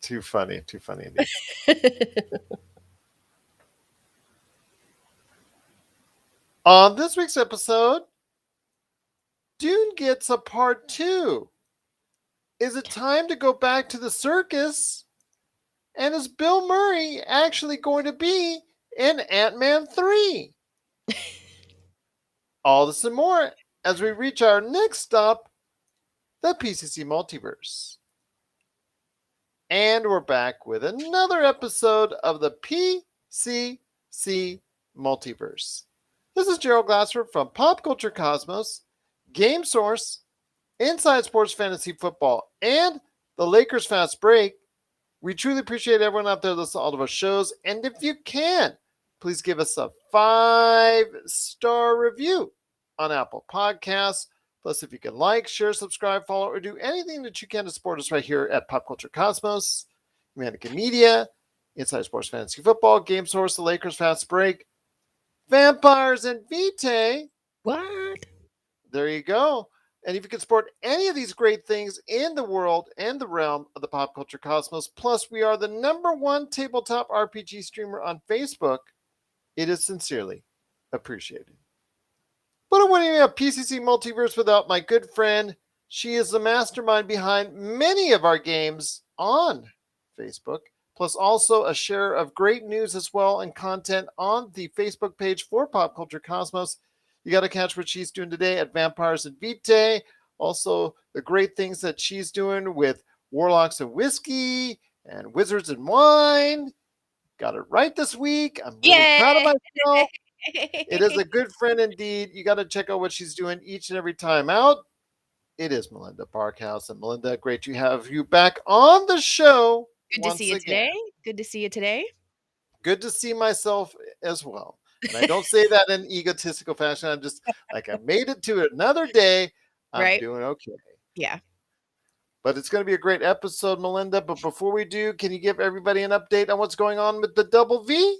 Too funny. Too funny indeed. On this week's episode, Dune gets a part 2. Is it time to go back to the circus? And is Bill Murray actually going to be in Ant-Man 3? All this and more as we reach our next stop, the PCC Multiverse. And we're back with another episode of the PCC Multiverse. This is Gerald Glasser from Pop Culture Cosmos, Game Source, Inside Sports Fantasy Football, and the Lakers Fast Break. We truly appreciate everyone out there listening to all of our shows. And if you can, please give us a 5-star review on Apple Podcasts. Plus, if you can like, share, subscribe, follow, or do anything that you can to support us right here at Pop Culture Cosmos, Mannequin Media, Inside Sports Fantasy Football, Game Source, the Lakers Fast Break, Vampires, and Vitae. What? There you go. And if you can support any of these great things in the world and the realm of the Pop Culture Cosmos, plus we are the #1 tabletop RPG streamer on Facebook, it is sincerely appreciated. But it wouldn't be a PCC Multiverse without my good friend. She is the mastermind behind many of our games on Facebook, plus also a share of great news as well and content on the Facebook page for Pop Culture Cosmos. You got to catch what she's doing today at Vampires and Vitae. Also, the great things that she's doing with Warlocks and Whiskey and Wizards and Wine. Got it right this week. I'm really proud of myself. It is a good friend indeed. You got to check out what she's doing each and every time out. It is Melinda Barkhouse. And Melinda, great to have you back on the show. Good to see you today. Good to see you today. Good to see myself as well. And I don't say that in egotistical fashion. I'm just like, I made it to another day. I'm doing okay. Yeah. But it's going to be a great episode, Melinda. But before we do, can you give everybody an update on what's going on with the Double V?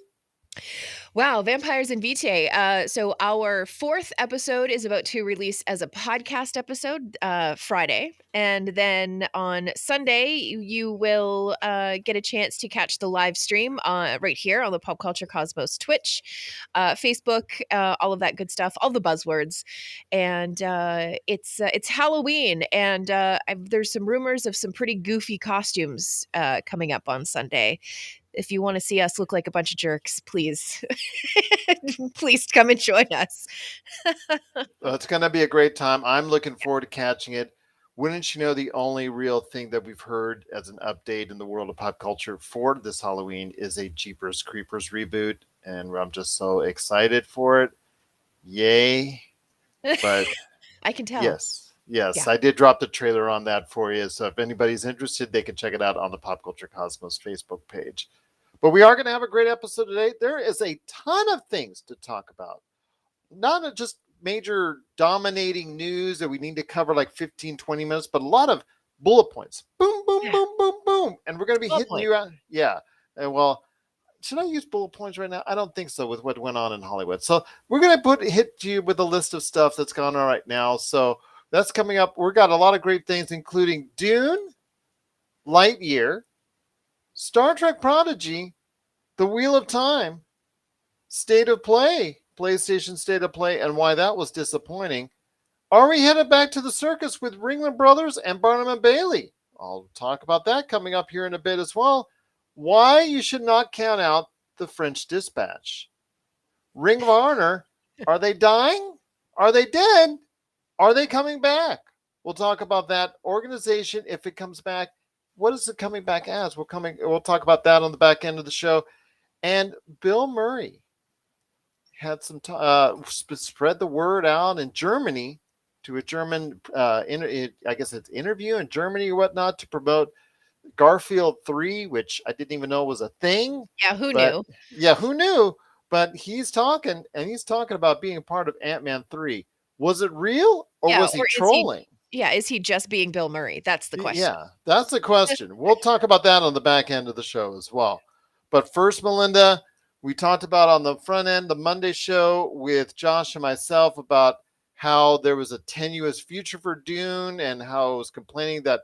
Wow, Vampires and Vitae. So our 4th episode is about to release as a podcast episode Friday. And then on Sunday, you will get a chance to catch the live stream right here on the Pop Culture Cosmos Twitch, Facebook, all of that good stuff, all the buzzwords. And it's Halloween, and there's some rumors of some pretty goofy costumes coming up on Sunday. If you want to see us look like a bunch of jerks, please, please come and join us. Well, it's going to be a great time. I'm looking forward to catching it. Wouldn't you know, the only real thing that we've heard as an update in the world of pop culture for this Halloween is a Jeepers Creepers reboot. And I'm just so excited for it. Yay. But I can tell. Yes. Yeah. I did drop the trailer on that for you. So if anybody's interested, they can check it out on the Pop Culture Cosmos Facebook page. But we are going to have a great episode today. There is a ton of things to talk about. Not just major dominating news that we need to cover like 15, 20 minutes, but a lot of bullet points. Boom, boom, boom, boom, boom. And we're going to be hitting you out. Yeah. And well, should I use bullet points right now? I don't think so with what went on in Hollywood. So we're going to hit you with a list of stuff that's going on right now. So that's coming up. We've got a lot of great things, including Dune, Lightyear, Star Trek Prodigy, The Wheel of Time, State of Play, PlayStation State of Play, and why that was disappointing. Are we headed back to the circus with Ringling Brothers and Barnum Bailey? I'll talk about that coming up here in a bit as well. Why you should not count out the French Dispatch. Ring of Honor, are they dying? Are they dead? Are they coming back? We'll talk about that organization if it comes back. What is it coming back as? We'll talk about that on the back end of the show. And Bill Murray had some spread the word out in Germany to a German, I guess it's interview in Germany or whatnot to promote Garfield 3, which I didn't even know was a thing. Yeah, who knew? Yeah, who knew? But he's talking about being a part of Ant-Man 3. Was it real or was he trolling? Is he just being Bill Murray? That's the question. Yeah, that's the question. We'll talk about that on the back end of the show as well. But first, Melinda, we talked about on the front end, the Monday show with Josh and myself about how there was a tenuous future for Dune and how it was complaining that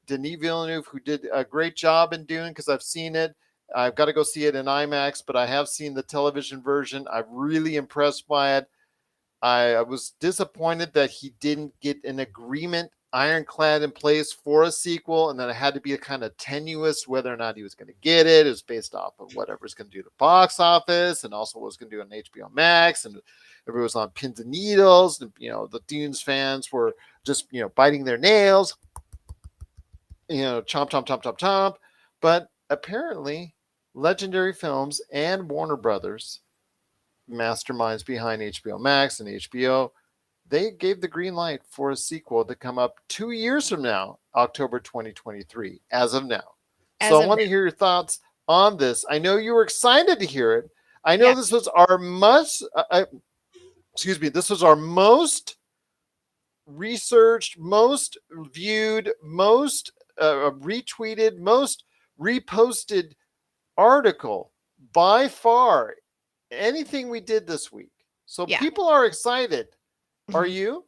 Denis Villeneuve, who did a great job in Dune, because I've seen it. I've got to go see it in IMAX, but I have seen the television version. I'm really impressed by it. I was disappointed that he didn't get an agreement ironclad in place for a sequel, and then it had to be a kind of tenuous whether or not he was going to get it. It was based off of whatever it's going to do to the box office, and also what it's going to do on HBO Max, and everyone was on pins and needles. And, the Dunes fans were just biting their nails, chomp, chomp, chomp, chomp, chomp. But apparently, Legendary Films and Warner Brothers, masterminds behind HBO Max and HBO, they gave the green light for a sequel to come up 2 years from now, October 2023, as of now. As So I of want now. to hear your thoughts on this. I know you were excited to hear it. I know Yeah. this was our this was our most researched, most viewed, most retweeted, most reposted article by far, anything we did this week. So Yeah. people are excited. Are Mhm. you?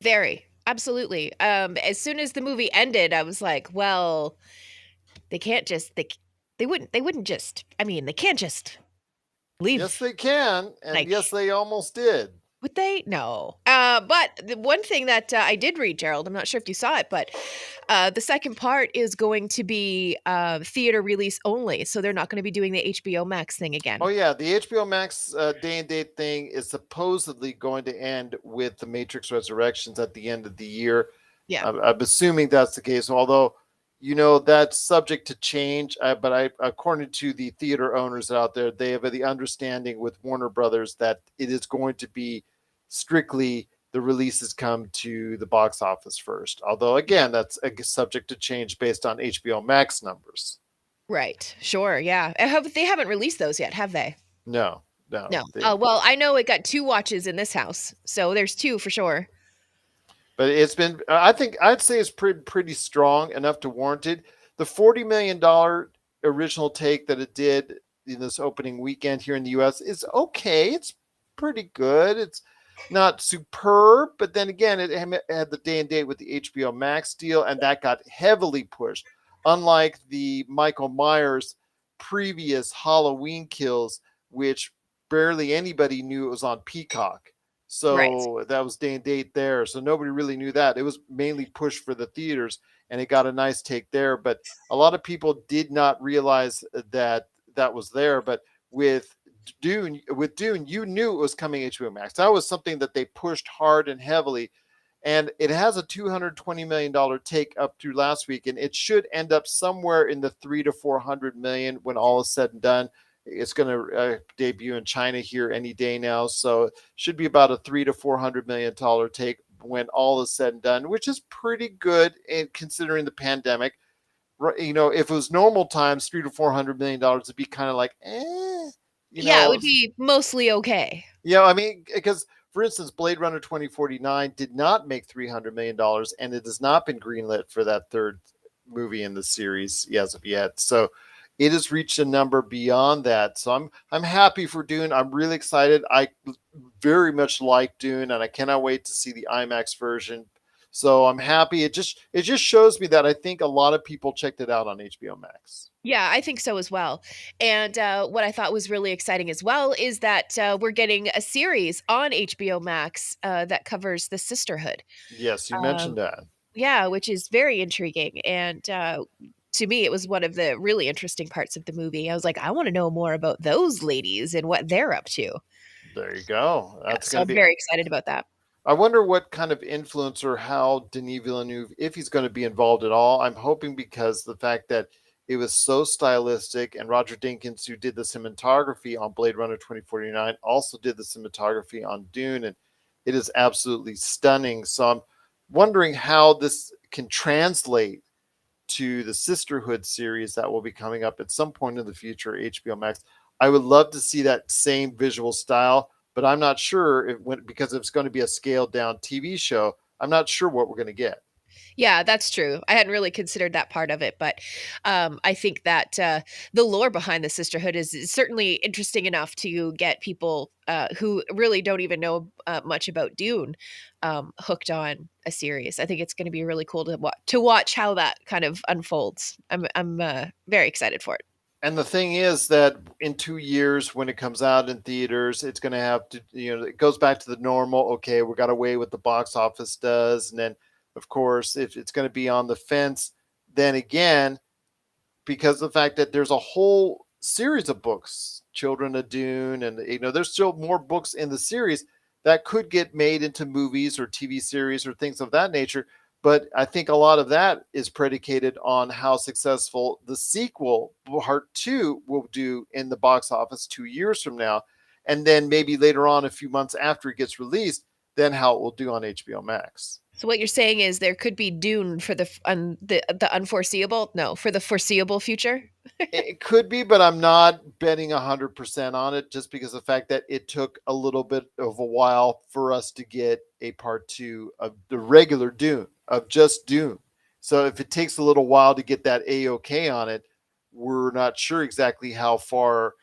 Very. Absolutely. As soon as the movie ended, I was like, well, they can't just they wouldn't just, I mean, they can't just Yes, leave, they can. And like, yes, they almost did. would they? No. But the one thing that I did read, Gerald, I'm not sure if you saw it, but the second part is going to be theater release only. So they're not going to be doing the HBO Max thing Oh, again. yeah. The HBO Max day and date thing is supposedly going to end with The Matrix Resurrections at the end of the year. Yeah. I'm assuming that's the case, although, that's subject to change. According to the theater owners out there, they have the understanding with Warner Brothers that it is going to be strictly the releases come to the box office first. Although, again, that's subject to change based on HBO Max numbers. Right. Sure. Yeah. They haven't released those yet, have they? No, no. No. Well, I know it got 2 watches in this house, so there's 2 for sure. But it's been, I think, I'd say it's pretty strong enough to warrant it. The $40 million original take that it did in this opening weekend here in the US is okay. It's pretty good. It's not superb, but then again, it had the day and date with the HBO Max deal, and that got heavily pushed. Unlike the Michael Myers previous Halloween Kills, which barely anybody knew it was on Peacock. Right. So that was day and date there. So nobody really knew that. It was mainly pushed for the theaters, and it got a nice take there. But a lot of people did not realize that that was there. But with Dune, you knew it was coming HBO Max. That was something that they pushed hard and heavily. And it has a $220 million take up through last week, and it should end up somewhere in the 300 to 400 million when all is said and done. It's going to debut in China here any day now, so it should be about a 300 to 400 million dollar take when all is said and done, which is pretty good in considering the pandemic. If it was normal times, 300 to 400 million dollars would be kind of like, you Yeah, it know, would be mostly okay. I mean, because for instance, Blade Runner 2049 did not make $300 million, and it has not been greenlit for that third movie in the series as of yet. So it has reached a number beyond that. So I'm happy for Dune. I'm really excited. I very much like Dune, and I cannot wait to see the IMAX version. So I'm happy. It just shows me that I think a lot of people checked it out on HBO Max. Yeah, I think so as well. And what I thought was really exciting as well is that we're getting a series on HBO Max that covers the sisterhood. Yes, you Um, mentioned that. yeah, which is very intriguing. And to me, it was one of the really interesting parts of the movie. I was like, I want to know more about those ladies and what they're up to. There you go. Yeah, That's so going to I'm be. very excited about that. I wonder what kind of influence or how Denis Villeneuve, if he's going to be involved at all. I'm hoping because the fact that it was so stylistic, and Roger Dinkins, who did the cinematography on Blade Runner 2049, also did the cinematography on Dune, and it is absolutely stunning. So I'm wondering how this can translate to the Sisterhood series that will be coming up at some point in the future, HBO Max. I would love to see that same visual style, but I'm not sure because it's going to be a scaled down TV show. I'm not sure what we're going to get. Yeah, that's true. I hadn't really considered that part of it, but I think that the lore behind the sisterhood is certainly interesting enough to get people who really don't even know much about Dune hooked on a series. I think it's going to be really cool to watch how that kind of unfolds. I'm very excited for it. And the thing is that in 2 years, when it comes out in theaters, it's going to have to, it goes back to the normal. Okay, we got to weigh what the box office does. And then, of course, if it's going to be on the fence, then again, because of the fact that there's a whole series of books, Children of Dune, and there's still more books in the series that could get made into movies or TV series or things of that nature. But I think a lot of that is predicated on how successful the sequel, part two, will do in the box office 2 years from now. And then maybe later on, a few months after it gets released, then how it will do on HBO Max. So what you're saying is there could be Dune for the unforeseeable, no, for the foreseeable future. It could be, but I'm not betting 100% on it just because of the fact that it took a little bit of a while for us to get a part two of the regular Dune, of just Dune. So if it takes a little while to get that A-OK on it, we're not sure exactly how far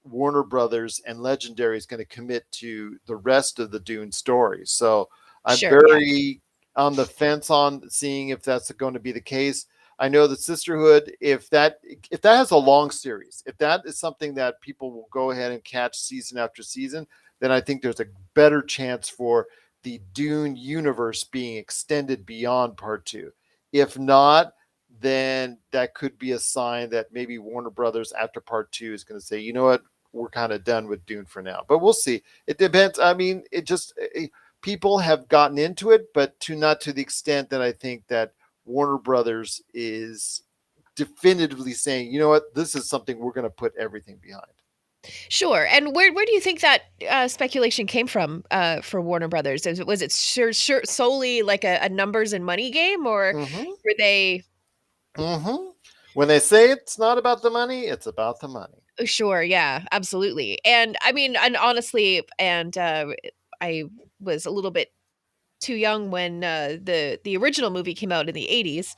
Warner Brothers and Legendary is going to commit to the rest of the Dune story. So I'm Sure, yeah. very on the fence on seeing if that's going to be the case. I know the Sisterhood, if that has a long series, if that is something that people will go ahead and catch season after season, then I think there's a better chance for the Dune universe being extended beyond part two. If not, then that could be a sign that maybe Warner Brothers after part two is going to say, you know what, we're kind of done with Dune for now. But we'll see. It depends. I mean, people have gotten into it, but not to the extent that I think that Warner Brothers is definitively saying, you know what, this is something we're going to put everything behind. Sure. And where do you think that speculation came from for Warner Brothers? Was it solely like a numbers and money game, or Mm-hmm. were they? Mm-hmm. When they say it's not about the money, it's about the money. Sure, yeah, absolutely. And I mean, and honestly, and I was a little bit too young when the original movie came out in the 80s.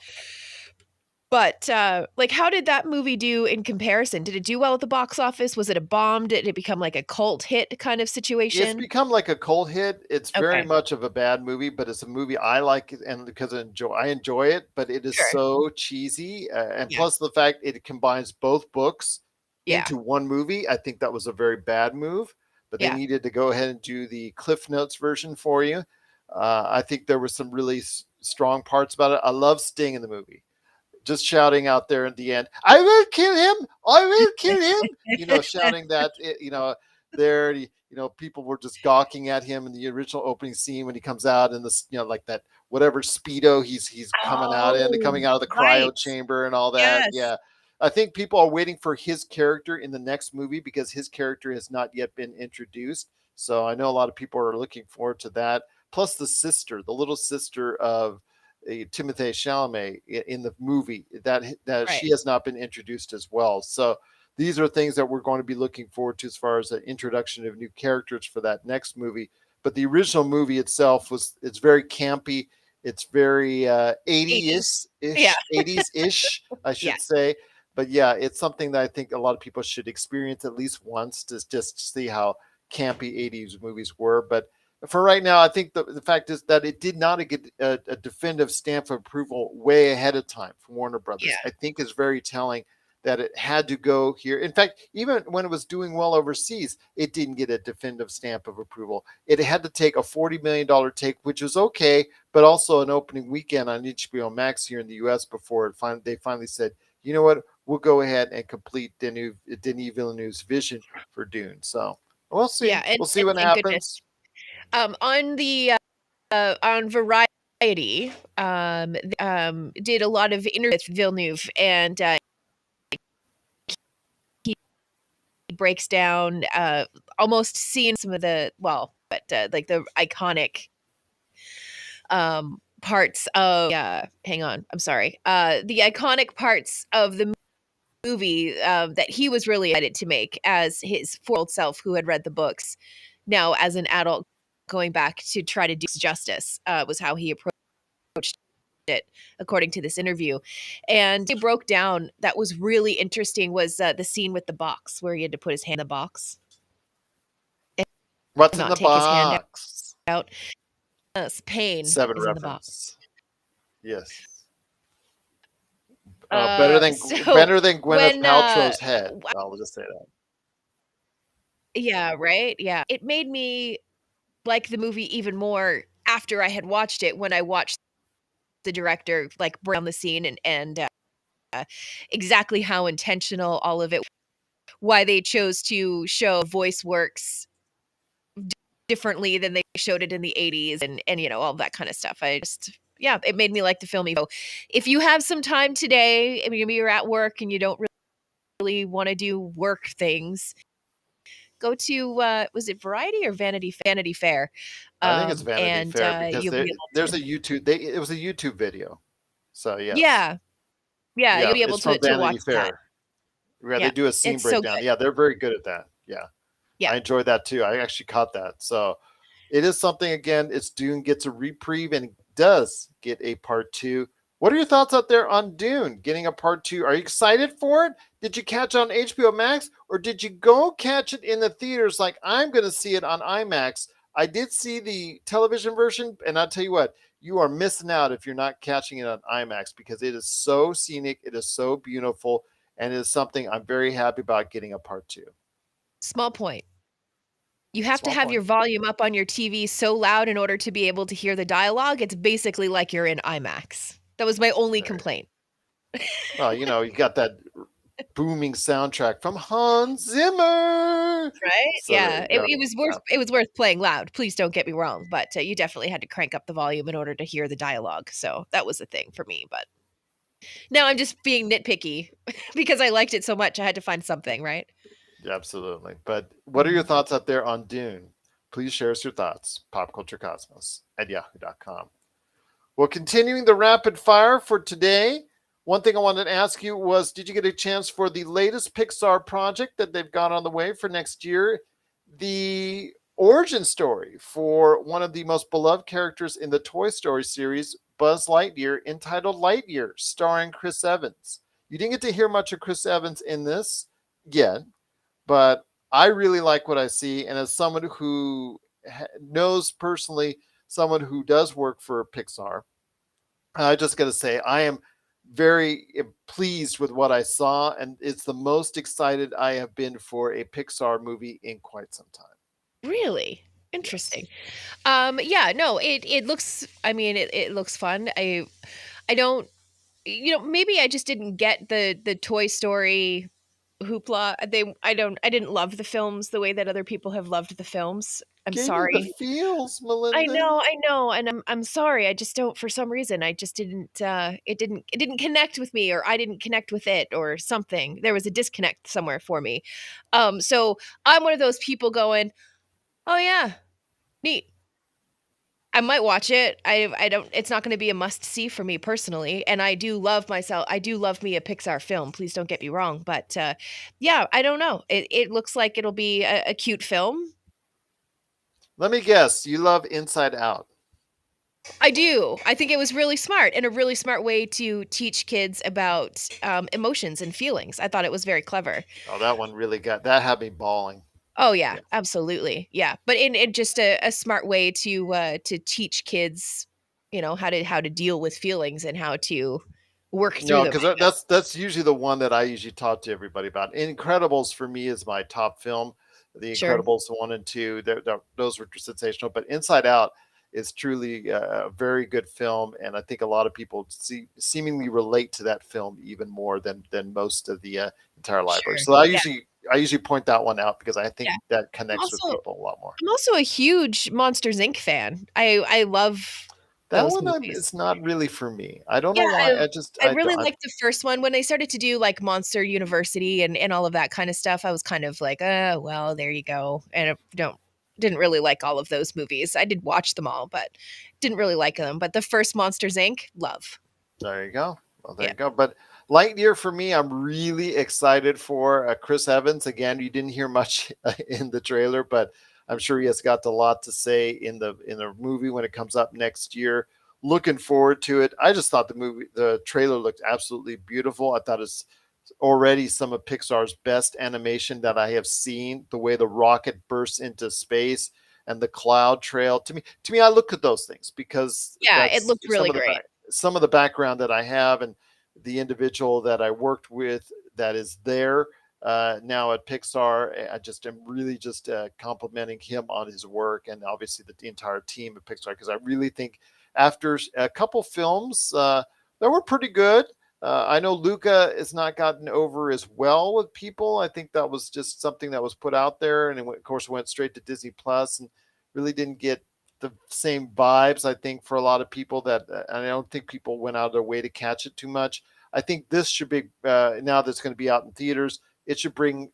But like, how did that movie do in comparison? Did it do well at the box office? Was it a bomb? Did it become like a cult hit kind of It's situation? become like a cult hit. It's very Okay, much of a bad movie, but it's a movie I like, and because I enjoy it. But it is sure. so cheesy, and Yeah, plus the fact it combines both books yeah, into one movie. I think that was a very bad move. But they yeah. needed to go ahead and do the Cliff Notes version for you. I think there were some really strong parts about it. I love Sting in the movie, just shouting out there at the end, I will kill him, I will kill him, shouting that, there, people were just gawking at him in the original opening scene when he comes out in this, like that, whatever Speedo he's Oh, coming out of the right. cryo chamber and all that. Yes. Yeah. I think people are waiting for his character in the next movie because his character has not yet been introduced. So I know a lot of people are looking forward to that. Plus the little sister of Timothée Chalamet in the movie, that Right. she has not been introduced as well. So these are things that we're going to be looking forward to as far as the introduction of new characters for that next movie. But the original movie itself it's very campy. It's very 80s. 80s Yeah. ish, 80s ish, I Yeah. should say. But yeah, it's something that I think a lot of people should experience at least once to just see how campy 80s movies were. But for right now, I think the fact is that it did not get a definitive stamp of approval way ahead of time from Warner Brothers. Yeah. I think is very telling that it had to go here. In fact, even when it was doing well overseas, it didn't get a definitive stamp of approval. It had to take a $40 million take, which was okay, but also an opening weekend on HBO Max here in the US before they finally said, you know what, we'll go ahead and complete Denis Villeneuve's vision for Dune. So we'll see. Yeah. And, We'll see and what thank goodness. happens. On the on Variety, did a lot of interviews with Villeneuve, and he breaks down almost seeing some of the but like the iconic parts of. Hang on, I'm sorry. The iconic parts of the movie that he was really excited to make as his 4-year-old self who had read the books. Now, as an adult, going back to try to do justice was how he approached it, according to this interview. And they broke down that was really interesting was the scene with the box where he had to put his hand in the box and What's in not the take his hand box? out. Pain Seven is in the box. reference. Yes. Better than So Gwyneth when Paltrow's head. I'll just say that. yeah, right? Yeah. It made me like the movie even more after I had watched it when I watched the director like break down the scene and exactly how intentional all of it, why they chose to show voice works differently than they showed it in the 80s and you know all that kind of stuff. I just yeah, it made me like the film. So if you have some time today, maybe you're at work and you don't really want to do work things, go to was it Variety or Vanity Fair, I think it's Vanity and Fair because you'll be able there's to a YouTube. It was a YouTube video. So yes, yeah, yeah, yeah, you'll be able it's from to watch Vanity that. Fair. Yeah, they Yeah, do a scene it's so breakdown. good. Yeah, they're very good at that. Yeah, Yeah, I enjoyed that too. I actually caught that. So it is something. Again, it's Dune gets a reprieve and does get a part two. What are your thoughts out there on Dune getting a part two? Are you excited for it? Did you catch it on HBO Max or did you go catch it in the theaters like I'm going to see it on IMAX? I did see the television version, and I'll tell you what, you are missing out if you're not catching it on IMAX because it is so scenic, it is so beautiful, and it is something I'm very happy about getting a part two. small point. You have to Small have point. your volume up on your TV so loud in order to be able to hear the dialogue. It's basically like you're in IMAX. That was my only There. complaint. Well, you got that booming soundtrack from Hans Zimmer. Right? So there Yeah, you go. Yeah, it was worth playing loud. Please don't get me wrong, but you definitely had to crank up the volume in order to hear the dialogue. So that was the thing for me. But now I'm just being nitpicky because I liked it so much. I had to find something, right? absolutely. But what are your Mhm. thoughts out there on Dune? Please share us your thoughts. Popculturecosmos@yahoo.com. Well, continuing the rapid fire for today, one thing I wanted to ask you was, did you get a chance for the latest Pixar project that they've got on the way for next year? The origin story for one of the most beloved characters in the Toy Story series, Buzz Lightyear, entitled Lightyear, starring Chris Evans. You didn't get to hear much of Chris Evans in this yet, but I really like what I see. And as someone who knows personally someone who does work for Pixar, I just got to say, I am very pleased with what I saw, and it's the most excited I have been for a Pixar movie in quite some time. Really Yes. interesting. Yeah, no, it looks. I mean, it looks fun. I don't. You know, maybe I just didn't get the Toy Story hoopla. I didn't love the films the way that other people have loved the films. I'm Gave you the sorry. feels, Melinda. I know, and I'm sorry. I just don't for some reason I just didn't it didn't connect with me or I didn't connect with it or something. There was a disconnect somewhere for me. So I'm one of those people going, "Oh yeah, neat. I might watch it. I don't it's not going to be a must see for me personally, and I do love myself. I do love me a Pixar film. Please don't get me wrong, but yeah, I don't know. It looks like it'll be a cute film. Let me guess, you love Inside Out. I do. I think it was really smart and a really smart way to teach kids about emotions and feelings. I thought it was very clever. Oh, that one really that had me bawling. Oh yeah, Yeah. absolutely. Yeah, but in just a smart way to teach kids, you know, how to deal with feelings and how to work through No, them. because that's usually the one that I usually talk to everybody about. Incredibles for me is my top film. The Sure. Incredibles 1 and 2, those were sensational. But Inside Out is truly a very good film, and I think a lot of people seemingly relate to that film even more than most of the entire library. Sure. So Yeah. I usually point that one out because I think Yeah. that I'm connects with also people a lot more. I'm also a huge Monsters Inc. fan. I love That those one movies. is not really for me. I don't Yeah, know why. I really liked the first one. When they started to do, like, Monster University and all of that kinda stuff, I was kind of like, well, there you go," and I didn't really like all of those movies. I did watch them all, but didn't really like them, but the first Monsters Inc., love. There you go. Well, there Yeah, you go. But Lightyear for me, I'm really excited for Chris Evans. Again, you didn't hear much in the trailer, but I'm sure he has got a lot to say in the movie when it comes up next year. looking forward to it. I just thought the trailer looked absolutely beautiful. I thought it's already some of Pixar's best animation that I have seen. The way the rocket bursts into space and the cloud trail. To me, I look at those things because Yeah, it that's looked really great. some of the background that I have and the individual that I worked with that is there now at Pixar. I just am really just complimenting him on his work and obviously the entire team at Pixar because I really think after a couple films that were pretty good. I know Luca has not gotten over as well with people. I think that was just something that was put out there, and of course went straight to Disney Plus and really didn't get the same vibes. I think for a lot of people that, and I don't think people went out of their way to catch it too much. I think this should be now that it's going to be out in theaters. It should bring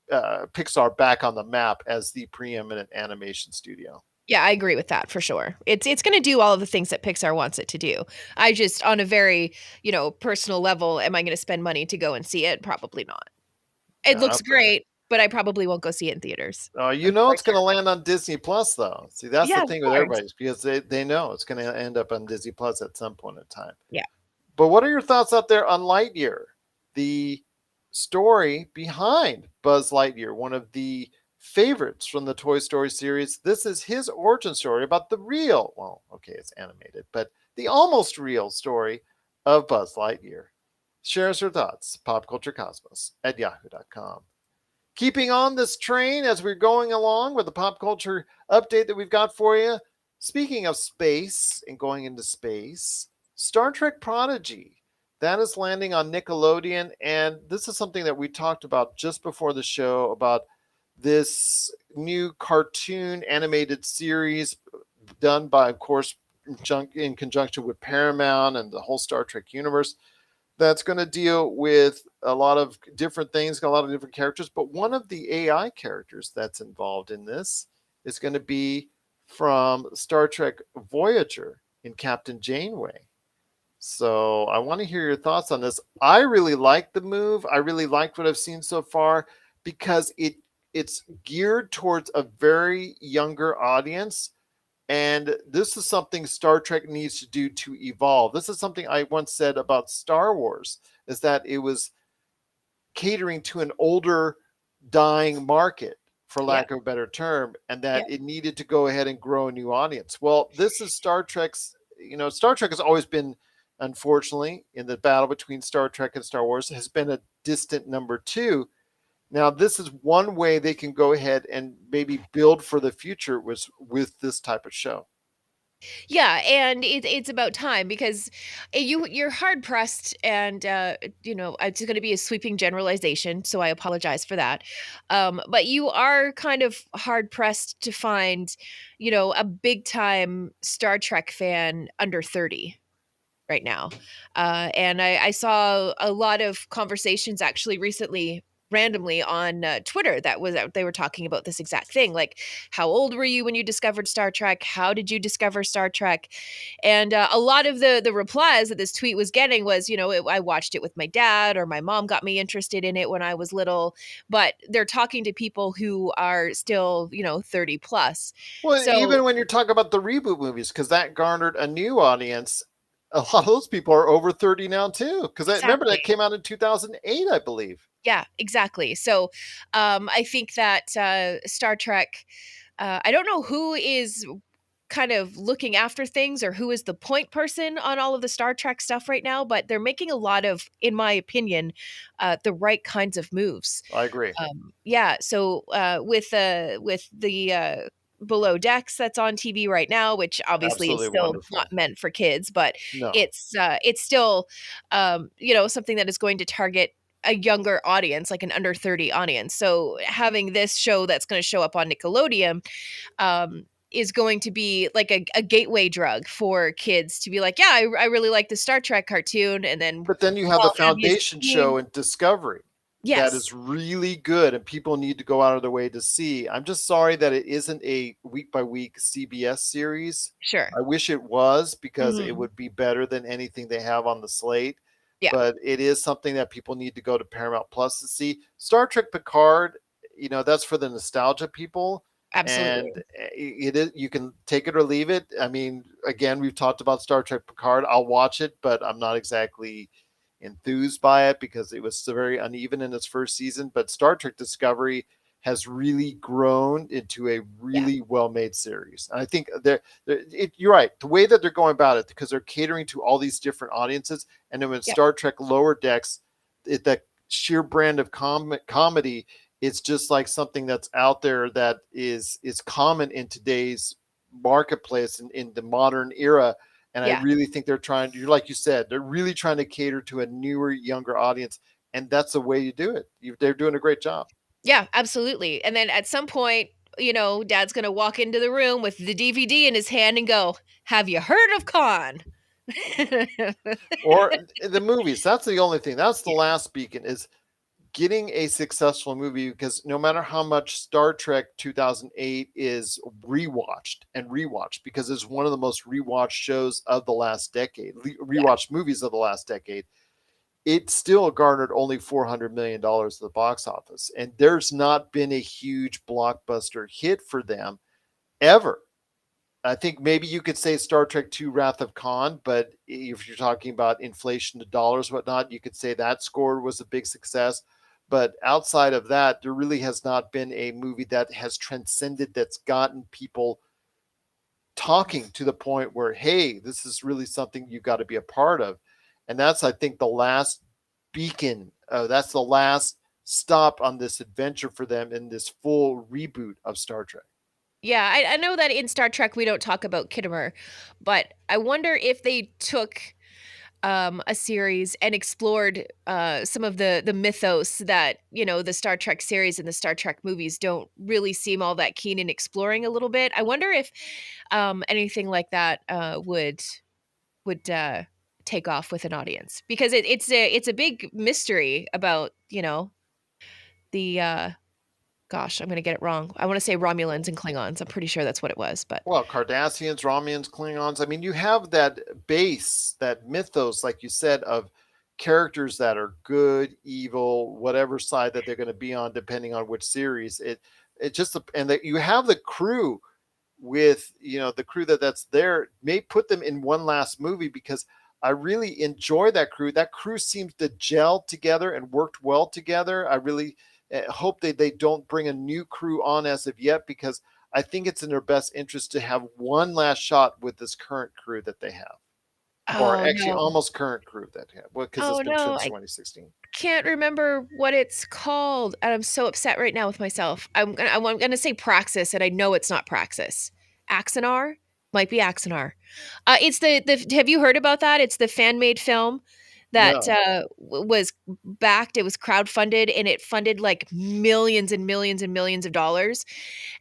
Pixar back on the map as the preeminent animation studio. Yeah, I agree with that for sure. It's going to do all of the things that Pixar wants it to do. I just on a very, personal level, am I going to spend money to go and see it? Probably not. It Yeah, looks great, but I probably won't go see it in theaters. it's going to land on Disney Plus, though. See, that's the Yeah, of thing with course. everybody because they know it's going to end up on Disney Plus at some point in time. Yeah. But what are your thoughts out there on Lightyear, the story behind Buzz Lightyear, one of the favorites from the Toy Story series? This is his origin story about the real, well, okay, it's animated, but the almost real story of Buzz Lightyear. Share us your thoughts, popculturecosmos at yahoo.com. Keeping on this train as we're going along with the pop culture update that we've got for you. Speaking of space and going into space, Star Trek Prodigy. That is landing on Nickelodeon. And this is something that we talked about just before the show about this new cartoon animated series done by, of course, in conjunction with Paramount and the whole Star Trek universe that's going to deal with a lot of different things, got a lot of different characters. But one of the AI characters that's involved in this is going to be from Star Trek Voyager in Captain Janeway. So I want to hear your thoughts on this. I really like the move. I really like what I've seen so far because it's geared towards a very younger audience. And this is something Star Trek needs to do to evolve. This is something I once said about Star Wars, is that it was catering to an older, dying market, for Yeah. lack of a better term, and that Yeah. it needed to go ahead and grow a new audience. Well, this is Star Trek's, Star Trek has always been, unfortunately, in the battle between Star Trek and Star Wars, has been a distant number two. Now, this is one way they can go ahead and maybe build for the future with this type of show. Yeah, and it's about time because you're hard pressed, and it's going to be a sweeping generalization, so I apologize for that. But you are kind of hard pressed to find, a big time Star Trek fan under 30 right now. And I saw a lot of conversations actually recently randomly on Twitter that was they were talking about this exact thing, like how old were you when you discovered Star Trek, how did you discover Star Trek? And a lot of the replies that this tweet was getting was, I watched it with my dad, or my mom got me interested in it when I was little. But they're talking to people who are still 30 plus. Well, So even when you're talking about the reboot movies, because that garnered a new audience, a lot of those people are over 30 now too. Because I remember exactly. that came out in 2008, I believe. Yeah, exactly. So, I think that Star Trek. I don't know who is kind of looking after things or who is the point person on all of the Star Trek stuff right now, but they're making a lot of, in my opinion, the right kinds of moves. I agree. Yeah. So with the Below Decks that's on TV right now, which obviously is Absolutely still wonderful. not meant for kids, but No. it's still something that is going to target a younger audience, like an under 30 audience. So having this show that's going to show up on Nickelodeon is going to be like a gateway drug for kids to be like, yeah, I really like the Star Trek cartoon, and then But then you have the while they're busy Foundation skiing, show in Discovery that is yes, really good and people need to go out of their way to see. I'm just sorry that it isn't a week by week CBS series. sure, I wish it was because it hmm would be better than anything they have on the slate. yeah, But it is something that people need to go to Paramount Plus to see. Star Trek Picard, that's for the nostalgia people. Absolutely. and it is, you can take it or leave it. I mean, again, we've talked about Star Trek Picard. I'll watch it, but I'm not exactly enthused by it because it was so very uneven in its first season. But Star Trek Discovery has really grown into a Yeah. really well-made series. And I think you're right. The way that they're going about it, because they're catering to all these different audiences, and then when Yep. Star Trek Lower Decks, that sheer brand of comedy, it's just like something that's out there that is common in today's marketplace in the modern era. And I Yeah. really think they're trying, you like you said, they're really trying to cater to a newer, younger audience, and that's the way you do it. They're doing a great job. Yeah, absolutely. And then at some point, dad's going to walk into the room with the DVD in his hand and go, "Have you heard of Khan?" Or the movies, that's the only thing, that's the Yeah. last beacon, is getting a successful movie, because no matter how much Star Trek 2008 is rewatched and rewatched, because it's one of the most rewatched shows of the last decade, Yeah. rewatched movies of the last decade, it still garnered only $400 million at the box office. And there's not been a huge blockbuster hit for them ever. I think maybe you could say Star Trek II Wrath of Khan, but if you're talking about inflation to dollars, whatnot, you could say that score was a big success. But outside of that, there really has not been a movie that has transcended, that's gotten people talking to the point where, hey, this is really something you got to be a part of. And that's, I think, the last beacon. That's the last stop on this adventure for them in this full reboot of Star Trek. Yeah, I know that in Star Trek we don't talk about Kittimer, but I wonder if they took a series and explored some of the mythos that the Star Trek series and the Star Trek movies don't really seem all that keen in exploring a little bit. I wonder if anything like that would take off with an audience, because it's a big mystery about the gosh, I'm gonna get it wrong. I want to say Romulans and Klingons. I'm pretty sure that's what it was, but Well, Cardassians, Romulans, Klingons. I mean, you have that base, that mythos, like you said, of characters that are good, evil, whatever side that they're going to be on, depending on which series. It just, and that you have the crew, with the crew that's there, may put them in one last movie, because I really enjoy that crew. That crew seems to gel together and worked well together. I really hope they don't bring a new crew on as of yet, because I think it's in their best interest to have one last shot with this current crew that they have, or oh actually no. almost current crew that have, because it's Oh been no, since I 2016. can't remember what it's called, and I'm so upset right now with myself. I'm gonna say Praxis, and I know it's not Praxis. Axanar? Might be Axanar. It's the have you heard about that? It's the fan-made film that, No. was backed, it was crowdfunded, and it funded, like, millions and millions and millions of dollars,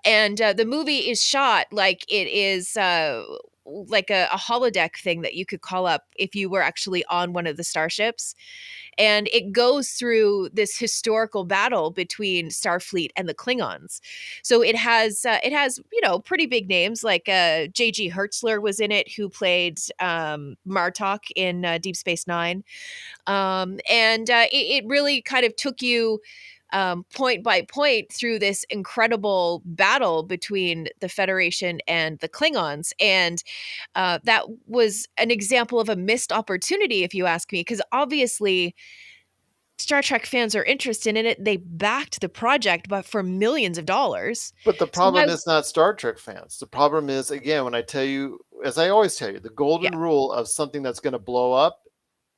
and, the movie is shot like it is, like a holodeck thing that you could call up if you were actually on one of the starships, and it goes through this historical battle between Starfleet and the Klingons. So it has pretty big names like J.G. Hertzler was in it, who played Martok in Deep Space Nine, and it really kind of took you point by point through this incredible battle between the Federation and the Klingons. And that was an example of a missed opportunity, if you ask me, because obviously Star Trek fans are interested in it. They backed the project, but for millions of dollars. But the So why? problem is not Star Trek fans. The problem is, again, when I tell you, as I always tell you, the Yeah, golden rule of something that's going to blow up.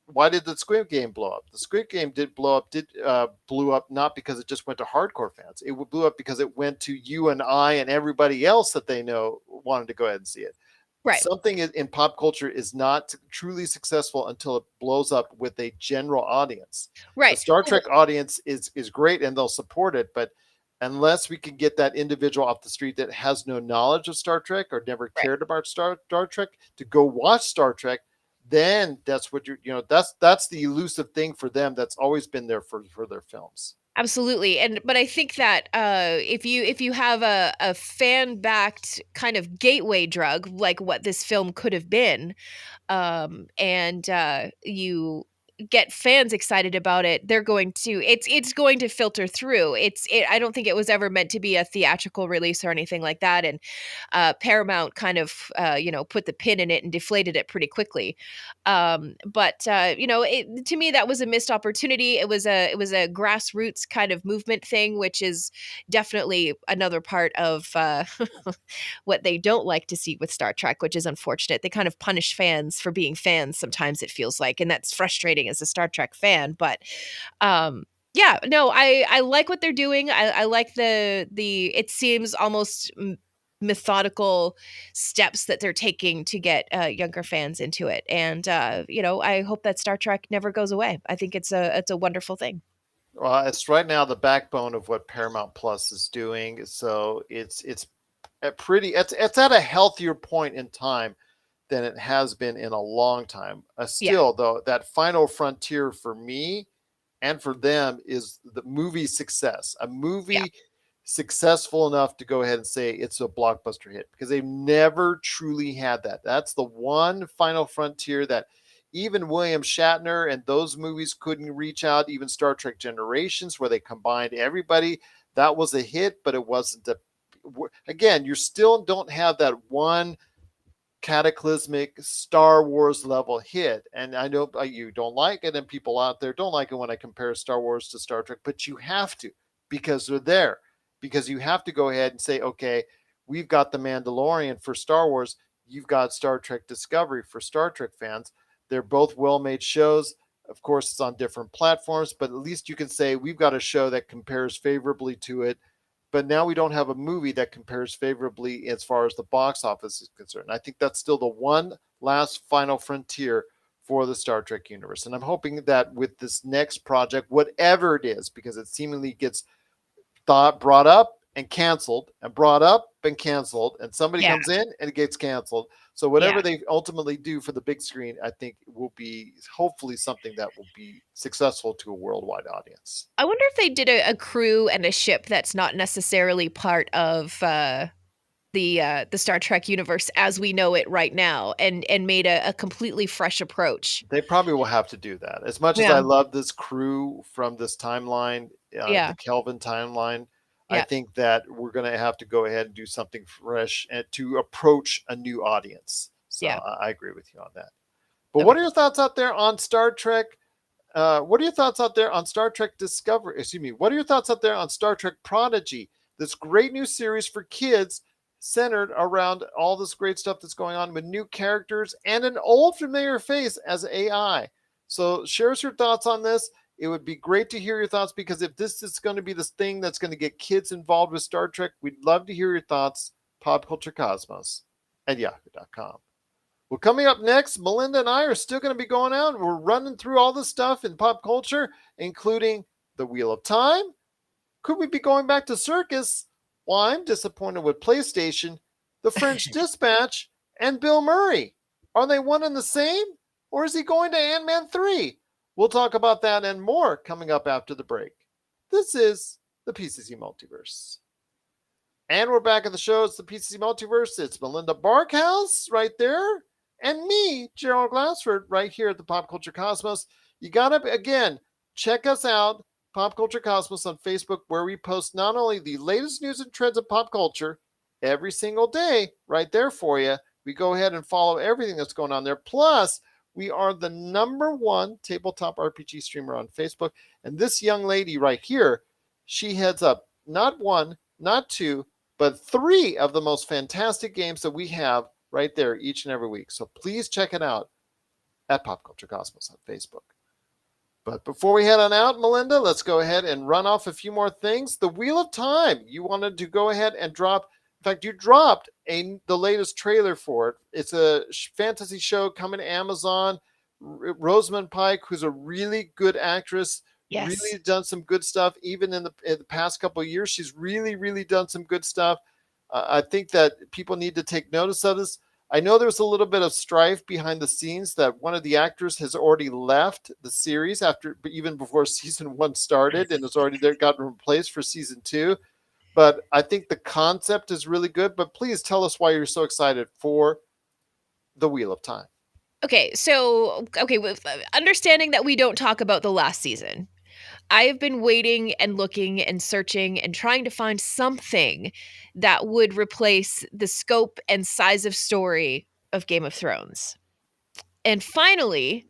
Why did the Squid Game blow up? The Squid Game did blow up. Did blew up not because it just went to hardcore fans. It blew up because it went to you and I and everybody else that they know wanted to go ahead and see it. right, Something in pop culture is not truly successful until it blows up with a general audience. The right. Star Well, Trek audience is great and they'll support it, but unless we can get that individual off the street that has no knowledge of Star Trek or never right. cared about Star Trek to go watch Star Trek, then that's what that's the elusive thing for them that's always been there for their films. Absolutely. And but I think that if you have a fan backed kind of gateway drug like what this film could have been, and you get fans excited about it, they're going to it's going to filter through. I don't think it was ever meant to be a theatrical release or anything like that. And Paramount kind of put the pin in it and deflated it pretty quickly. But to me that was a missed opportunity. It was a grassroots kind of movement thing, which is definitely another part of what they don't like to see with Star Trek, which is unfortunate. They kind of punish fans for being fans sometimes, it feels like, and that's frustrating as a Star Trek fan. But yeah, no, I like what they're doing. I like the it seems almost methodical steps that they're taking to get younger fans into it. And I hope that Star Trek never goes away. I think it's a wonderful thing. Well, it's right now the backbone of what Paramount Plus is doing. So it's it's at a healthier point in time than it has been in a long time. Yeah. Still, though, that final frontier for me and for them is the movie success. A Yeah. movie successful enough to go ahead and say it's a blockbuster hit, because they've never truly had that. That's the one final frontier that even William Shatner and those movies couldn't reach out. Even Star Trek Generations, where they combined everybody, that was a hit, but it wasn't a. Again, you still don't have that one cataclysmic Star Wars level hit. And I know you don't like it, and people out there don't like it when I compare Star Wars to Star Trek, but you have to, because they're there. Because you have to go ahead and say, okay, we've got The Mandalorian for Star Wars, you've got Star Trek Discovery for Star Trek fans. They're both well made shows. Of course, it's on different platforms, but at least you can say we've got a show that compares favorably to it. But now we don't have a movie that compares favorably as far as the box office is concerned. I think that's still the one last final frontier for the Star Trek universe. And I'm hoping that with this next project, whatever it is, because it seemingly gets brought up and canceled, and brought up and canceled, and somebody Yeah. comes in and it gets canceled. So Yeah. whatever they ultimately do for the big screen, I think will be hopefully something that will be successful to a worldwide audience. I wonder if they did a crew and a ship that's not necessarily part of the Star Trek universe as we know it right now, and made a completely fresh approach. They probably will have to do that. As much as Yeah. I love this crew from this timeline, the Yeah. Kelvin timeline, I Yeah. think that we're going to have to go ahead and do something fresh and to approach a new audience. So Yeah. I agree with you on that. But what Okay. are your thoughts out there on Star Trek? What are your thoughts out there on Star Trek Discovery? Excuse me. What are your thoughts out there on Star Trek Prodigy? This great new series for kids centered around all this great stuff that's going on with new characters and an old familiar face as AI. So share us your thoughts on this. It would be great to hear your thoughts, because if this is going to be this thing that's going to get kids involved with Star Trek, we'd love to hear your thoughts. Popculturecosmos at yahoo.com. Well, coming up next, Melinda and I are still going to be going out. We're running through all this stuff in pop culture, including the Wheel of Time. Could we be going back to circus? Well, I'm disappointed with PlayStation, the French Dispatch, and Bill Murray. Are they one and the same? Or is he going to Ant-Man 3? We'll talk about that and more coming up after the break. This is the PCC Multiverse. And we're back at the show. It's the PCC Multiverse. It's Melinda Barkhouse right there, and me, Gerald Glassford, right here at the Pop Culture Cosmos. You gotta, again, check us out, Pop Culture Cosmos on Facebook, where we post not only the latest news and trends of pop culture every single day, right there for you. We go ahead and follow everything that's going on there. Plus, we are the #1 tabletop RPG streamer on Facebook. And this young lady right here, she heads up not one, not two, but 3 of the most fantastic games that we have right there each and every week. So please check it out at Pop Culture Cosmos on Facebook. But before we head on out, Melinda, let's go ahead and run off a few more things. The Wheel of Time. You wanted to go ahead and drop. In fact, you dropped the latest trailer for it. It's a fantasy show coming to Amazon. Rosamund Pike, who's a really good actress, Yes. really done some good stuff. Even in the past couple of years, she's really done some good stuff. I think that people need to take notice of this. I know there's a little bit of strife behind the scenes that one of the actors has already left the series even before season 1 started, and has already gotten replaced for season 2. But I think the concept is really good. But please tell us why you're so excited for the Wheel of Time. Okay, so with understanding that we don't talk about the last season, I have been waiting and looking and searching and trying to find something that would replace the scope and size of story of Game of Thrones. And finally,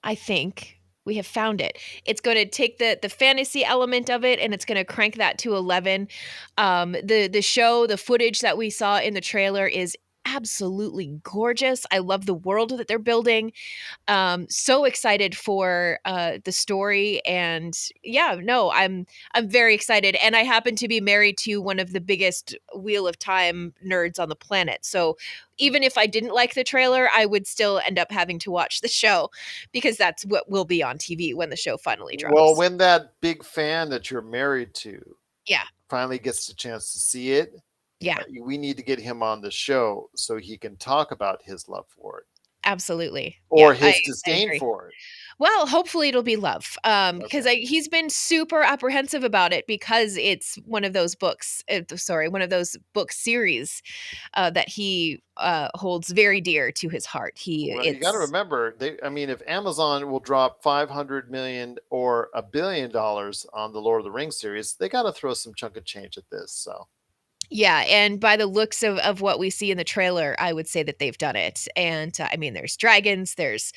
I think we have found it. It's going to take the fantasy element of it and it's going to crank that to 11. The show, the footage that we saw in the trailer is absolutely gorgeous. I love the world that they're building. So excited for the story, and yeah, no, I'm very excited, and I happen to be married to one of the biggest Wheel of Time nerds on the planet, so even if I didn't like the trailer, I would still end up having to watch the show because that's what will be on TV when the show finally Well, drops. when that big fan that you're married to Yeah, finally gets the chance to see it, yeah, we need to get him on the show so he can talk about his love for it absolutely. Yeah, or his I disdain agree. for it. Well, hopefully it'll be love, because Okay. he's been super apprehensive about it because it's one of those books. Sorry, one of those book series that he holds very dear to his heart. Well, you got to remember, I mean, if Amazon will drop 500 million or $1 billion on the Lord of the Rings series, they got to throw some chunk of change at this. So, Yeah, and by the looks of what we see in the trailer, I would say that they've done it. And I mean, there's dragons, there's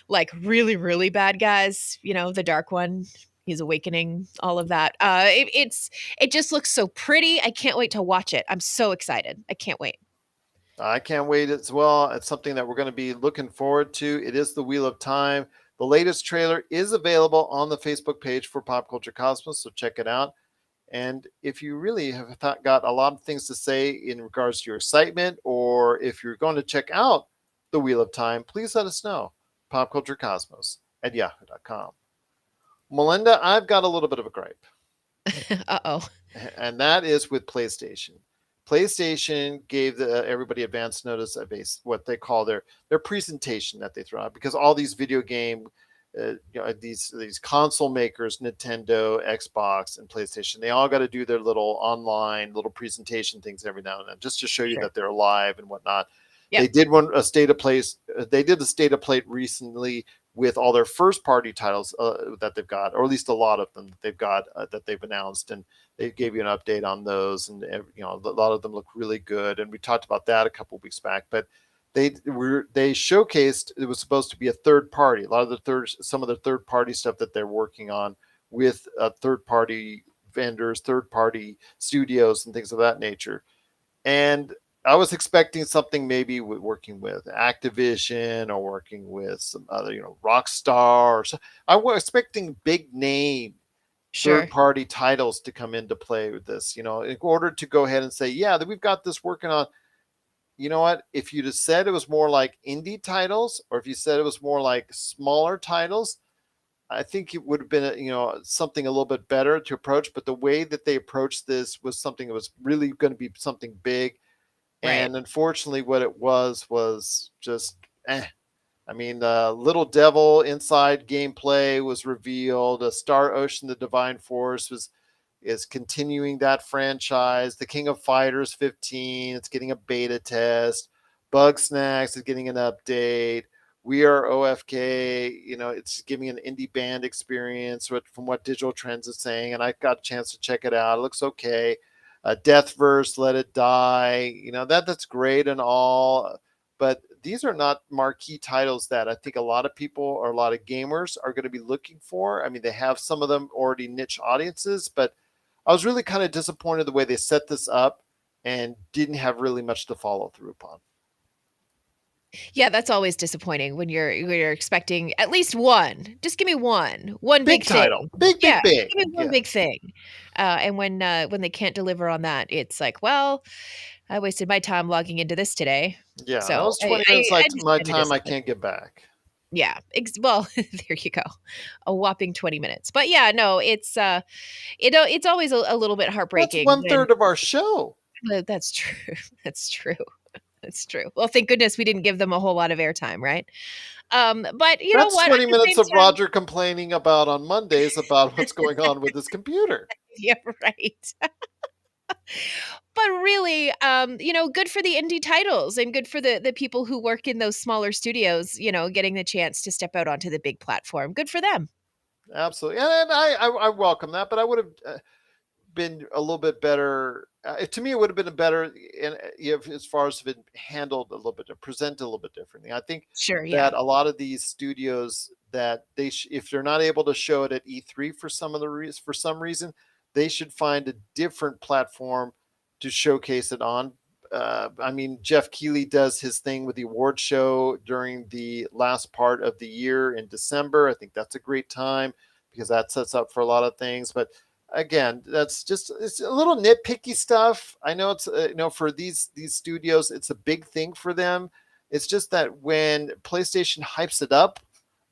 like really, really bad guys. You know, the dark one, he's awakening, all of that. It just looks so pretty. I can't wait to watch it. I'm so excited. I can't wait. I can't wait as well. It's something that we're going to be looking forward to. It is the Wheel of Time. The latest trailer is available on the Facebook page for Pop Culture Cosmos, so check it out. And if you really have got a lot of things to say in regards to your excitement, or if you're going to check out the Wheel of Time, please let us know. Popculturecosmos at yahoo.com. Melinda, I've got a little bit of a gripe, Uh-oh. and that is with PlayStation. PlayStation gave everybody advance notice of what they call their presentation that they throw out, because all these video game these console makers, Nintendo, Xbox, and PlayStation, they all got to do their little online little presentation things every now and then just to show you Sure. that they're alive and whatnot. Yep. They did a state of place. They did the state of play recently with all their first party titles that they've got, or at least a lot of them that they've got that they've announced, and they gave you an update on those, and a lot of them look really good. And we talked about that a couple of weeks back, but they showcased it was supposed to be a third party. A lot of some of the third party stuff that they're working on with third party vendors, third party studios, and things of that nature. And I was expecting something maybe working with Activision or working with some other, Rockstar. Or so. I was expecting big name third Sure. party titles to come into play with this, in order to go ahead and say, yeah, that we've got this working on. You know what? If you'd have said it was more like indie titles, or if you said it was more like smaller titles, I think it would have been, something a little bit better to approach. But the way that they approached this was something that was really going to be something big. Right. And unfortunately, what it was just, eh. I mean, the Little Devil Inside gameplay was revealed. Star Ocean: The Divine Force is continuing that franchise. The King of Fighters 15, it's getting a beta test. Bug Snacks is getting an update. We Are OFK, it's giving an indie band experience from what Digital Trends is saying, and I got a chance to check it out. It looks okay. Deathverse, Let It Die, that's great and all, but these are not marquee titles that I think a lot of people or a lot of gamers are going to be looking for. I mean, they have some of them already niche audiences, but I was really kind of disappointed the way they set this up and didn't have really much to follow through upon. Yeah, that's always disappointing when you're expecting at least one. Just give me one Big big title, thing. big, Yeah, big, big. give me one Yeah, big thing. And when they can't deliver on that, it's like, well, I wasted my time logging into this today. yeah. That So was 20 minutes I like just my kind of time I disappointed. can't get back. Yeah. Well, there you go. A whopping 20 minutes. But yeah, no, it's always a little bit That's heartbreaking one when third of our show. that's true. That's true. That's true. Well, thank goodness we didn't give them a whole lot of airtime, right? But you know That's what? At 20 the minutes same of time, Roger complaining about on Mondays about what's going on with his computer. yeah, right. But really, good for the indie titles and good for the people who work in those smaller studios, getting the chance to step out onto the big platform. Good for them. Absolutely, and I welcome that, but I would have been a little bit better. To me, it would have been a better, and if as far as been handled a little bit, presented a little bit differently. I think Sure, yeah. that a lot of these studios that if they're not able to show it at E3 for for some reason, they should find a different platform to showcase it on. I mean, Jeff Keighley does his thing with the award show during the last part of the year in December. I think that's a great time because that sets up for a lot of things. But again, that's just it's a little nitpicky stuff. I know it's for these studios, it's a big thing for them. It's just that when PlayStation hypes it up,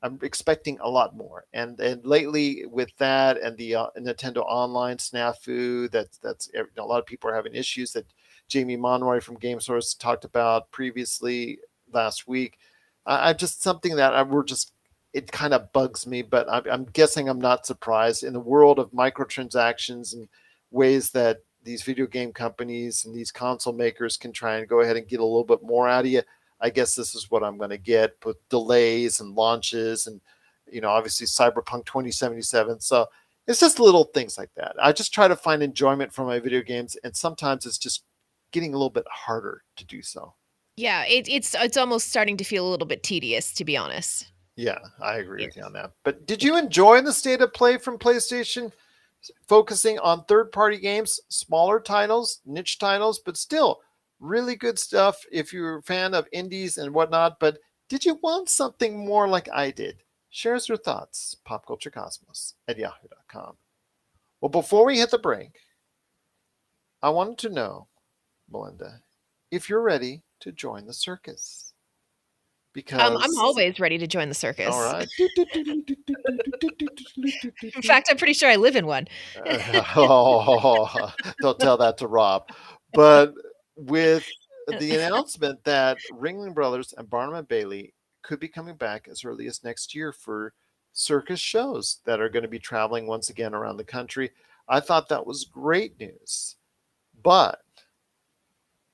I'm expecting a lot more. And lately with that and the Nintendo Online snafu, that's a lot of people are having issues that Jamie Monroy from GameSource talked about previously last week. I just something that we're just it kind of bugs me, but I'm guessing I'm not surprised in the world of microtransactions and ways that these video game companies and these console makers can try and go ahead and get a little bit more out of you. I guess this is what I'm going to get with delays and launches and obviously Cyberpunk 2077. So it's just little things like that. I just try to find enjoyment from my video games, and sometimes it's just getting a little bit harder to do so. Yeah, it's almost starting to feel a little bit tedious, to be honest. Yeah, I agree Yeah. with you on that. But did you enjoy the state of play from PlayStation, focusing on third-party games, smaller titles, niche titles, but still really good stuff if you're a fan of indies and whatnot? But did you want something more like I did? Share us your thoughts, popculturecosmos@yahoo.com. Well, before we hit the break, I wanted to know, Melinda, if you're ready to join the circus. I'm Because, always ready to join the all circus. right. In fact, I'm pretty sure I live in one. Oh, don't tell that to Rob. But with the announcement that Ringling Brothers and Barnum Bailey could be coming back as early as next year for circus shows that are going to be traveling once again around the country, I thought that was great news. But,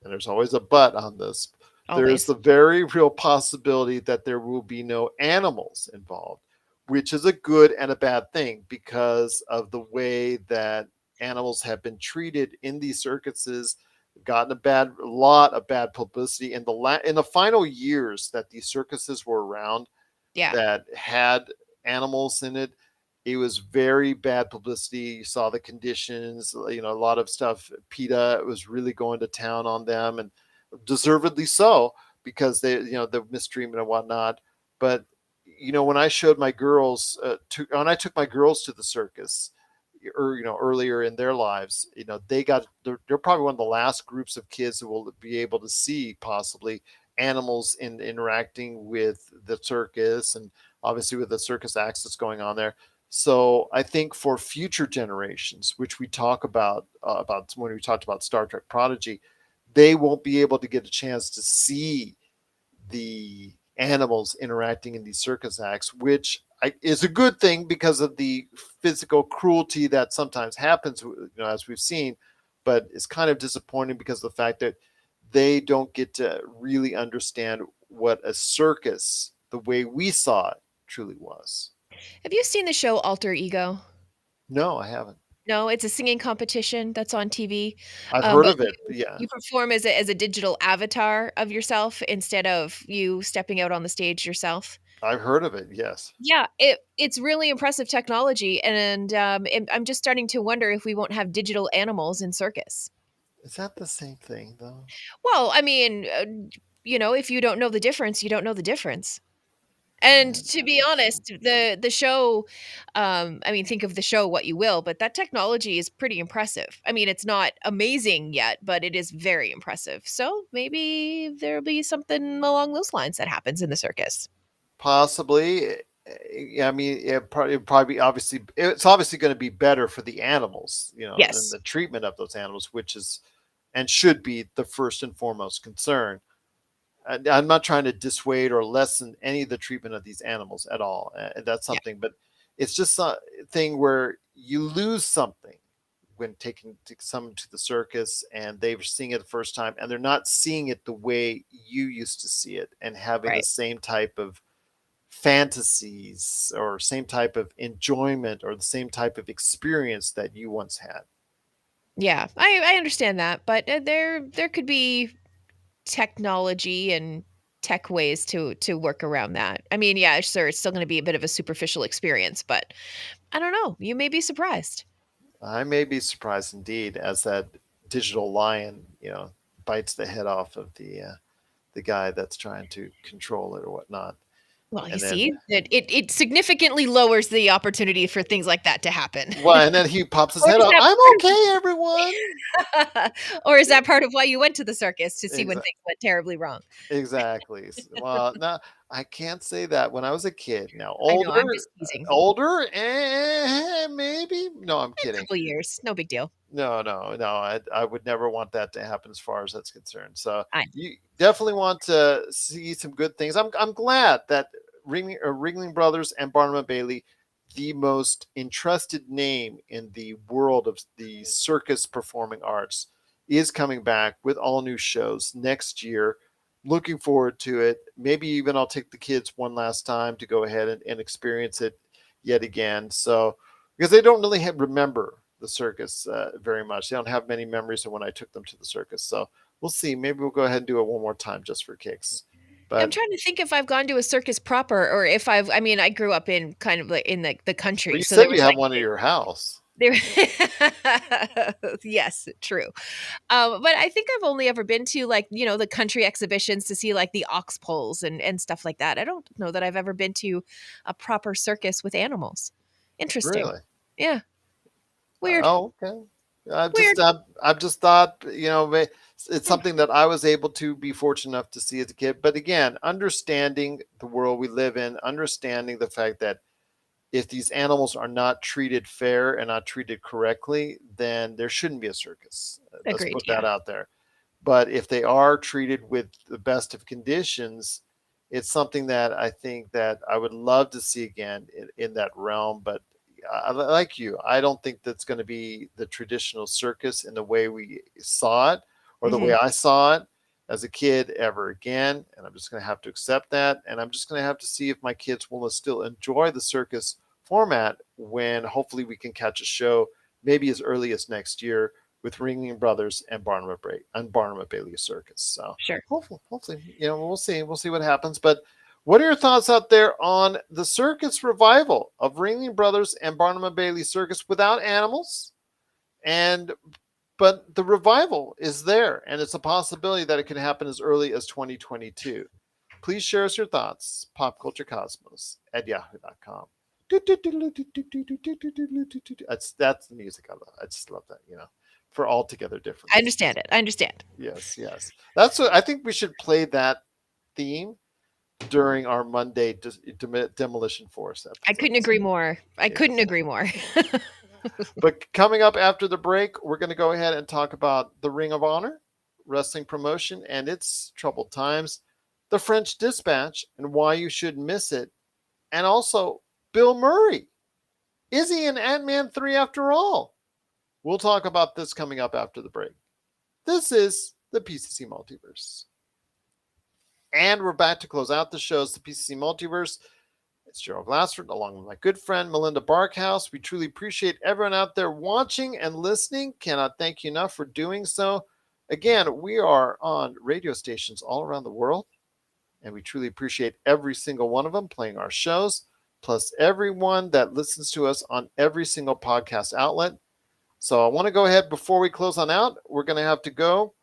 and there's always a but on this, there is Always. the very real possibility that there will be no animals involved, which is a good and a bad thing because of the way that animals have been treated in these circuses, gotten a lot of bad publicity in the final years that these circuses were around Yeah. that had animals in it. It was very bad publicity. You saw the conditions, a lot of stuff. PETA was really going to town on them, and deservedly so, because the mistreatment and whatnot. But when I showed my girls, when I took my girls to the circus, or earlier in their lives, they're probably one of the last groups of kids who will be able to see possibly animals interacting with the circus, and obviously with the circus acts that's going on there. So I think for future generations, which we talk about when we talked about Star Trek Prodigy, they won't be able to get a chance to see the animals interacting in these circus acts, which is a good thing because of the physical cruelty that sometimes happens, as we've seen. But it's kind of disappointing because of the fact that they don't get to really understand what a circus, the way we saw it, truly was. Have you seen the show Alter Ego? No, I haven't. No, it's a singing competition that's on TV. I've heard But of it, but yeah, you perform as a digital avatar of yourself instead of you stepping out on the stage yourself. I've heard of it. Yes. Yeah, it's really impressive technology, and I'm just starting to wonder if we won't have digital animals in circus. Is that the same thing though? Well, I mean, if you don't know the difference, you don't know the difference. And Yeah, to that be is true. honest, the show, I mean, think of the show what you will, but that technology is pretty impressive. I mean, it's not amazing yet, but it is very impressive. So maybe there'll be something along those lines that happens in the circus. Possibly. Yeah, I mean, it probably obviously it's obviously going to be better for the animals, than Yes. the treatment of those animals, which is and should be the first and foremost concern. And I'm not trying to dissuade or lessen any of the treatment of these animals at all. And that's Yeah. something, but it's just a thing where you lose something when taking some to the circus and they're seeing it the first time and they're not seeing it the way you used to see it and having the Right. same type of fantasies or same type of enjoyment or the same type of experience that you once had. Yeah, I understand that, but there could be technology and tech ways to work around that. I mean, yeah, sure, it's still going to be a bit of a superficial experience, but I don't know. You may be surprised. I may be surprised indeed as that digital lion, bites the head off of the guy that's trying to control it or whatnot. Well, you And then, see, it significantly lowers the opportunity for things like that to happen. well, and then he pops his Or head is up. that I'm part okay, everyone. of or is that part of why you went to the circus to see when Exa- things went terribly wrong? exactly. Well, now I can't say that. When I was a kid, now I know, I'm just teasing. older, maybe. No, I'm A kidding. couple years, no big deal. No, no, no. I would never want that to happen as far as that's concerned. So I you definitely want to see some good things. I'm glad that Ringling Brothers and Barnum Bailey, the most entrusted name in the world of the circus performing arts, is coming back with all new shows next year. Looking forward to it. Maybe even I'll take the kids one last time to go ahead and experience it yet again. So because they don't really remember the circus very much. They don't have many memories of when I took them to the circus. So we'll see. Maybe we'll go ahead and do it one more time just for kicks. I'm But trying to think if I've gone to a circus proper or if I mean, I grew up in kind of like in the well, country, you so there said you was have like one at your house. there Yes, true. But I think I've only ever been to like, the country exhibitions to see like the ox poles and stuff like that. I don't know that I've ever been to a proper circus with animals. Interesting. Really? Yeah. Weird. Oh, okay. Weird. I've just thought, it's Hmm. something that I was able to be fortunate enough to see as a kid. But again, understanding the world we live in, understanding the fact that if these animals are not treated fair and not treated correctly, then there shouldn't be a circus. Let's Agreed. put Yeah. that out there. But if they are treated with the best of conditions, it's something that I think that I would love to see again in that realm. But like you, I don't think that's going to be the traditional circus in the way we saw it or the Hmm. way I saw it as a kid ever again. And I'm just going to have to accept that. And I'm just going to have to see if my kids will still enjoy the circus format when hopefully we can catch a show maybe as early as next year with Ringling Brothers and Barnum Bailey Circus. So Sure. hopefully, we'll see. We'll see what happens. But what are your thoughts out there on the circus revival of Ringling Brothers and Barnum Bailey Circus without animals? And but the revival is there, and it's a possibility that it could happen as early as 2022. Please share us your thoughts. Popculturecosmos at yahoo.com. That's the music I love. I just love that, for altogether different I reasons. understand it. I understand. Yes, yes. That's what I think we should play that theme during our Monday Demolition Force I couldn't episodes. agree more. I couldn't Yes. agree more. But coming up after the break, we're going to go ahead and talk about the Ring of Honor, wrestling promotion, and its troubled times, the French Dispatch, and why you should miss it, and also Bill Murray. Is he in Ant-Man 3 after all? We'll talk about this coming up after the break. This is the PCC Multiverse. And we're back to close out the shows, the PCC Multiverse. It's Gerald Glassford, along with my good friend Melinda Barkhouse. We truly appreciate everyone out there watching and listening. Cannot thank you enough for doing so. Again, we are on radio stations all around the world, and we truly appreciate every single one of them playing our shows, plus everyone that listens to us on every single podcast outlet. So I want to go ahead before we close on out. We're going to have to go.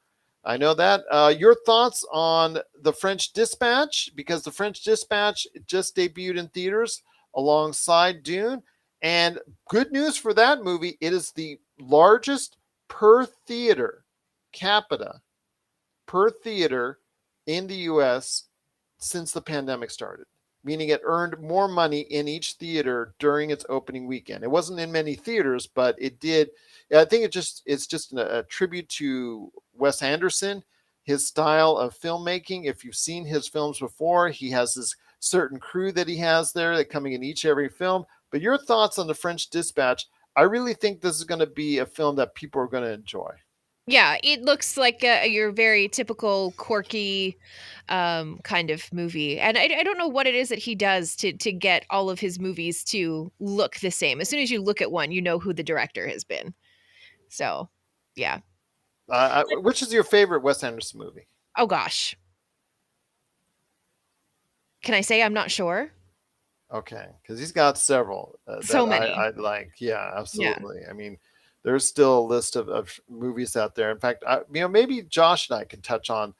I know that. Your thoughts on the French Dispatch, because the French Dispatch just debuted in theaters alongside Dune. And good news for that movie, it is the largest per theater capita per theater in the US since the pandemic started, meaning it earned more money in each theater during its opening weekend. It wasn't in many theaters, but it did. I think it's just a tribute to Wes Anderson, his style of filmmaking. If you've seen his films before, he has this certain crew that he has there that coming in each every film. But your thoughts on the French Dispatch? I really think this is going to be a film that people are going to enjoy. Yeah, it looks like your very typical quirky kind of movie. And I don't know what it is that he does to get all of his movies to look the same. As soon as you look at one, you know who the director has been. So, yeah. Which is your favorite Wes Anderson movie? Oh gosh. Can I say I'm not sure? Okay, because he's got several So that many. I like. Yeah, Yeah. absolutely. I mean, there's still a list of movies out there. In fact, maybe Josh and I can touch on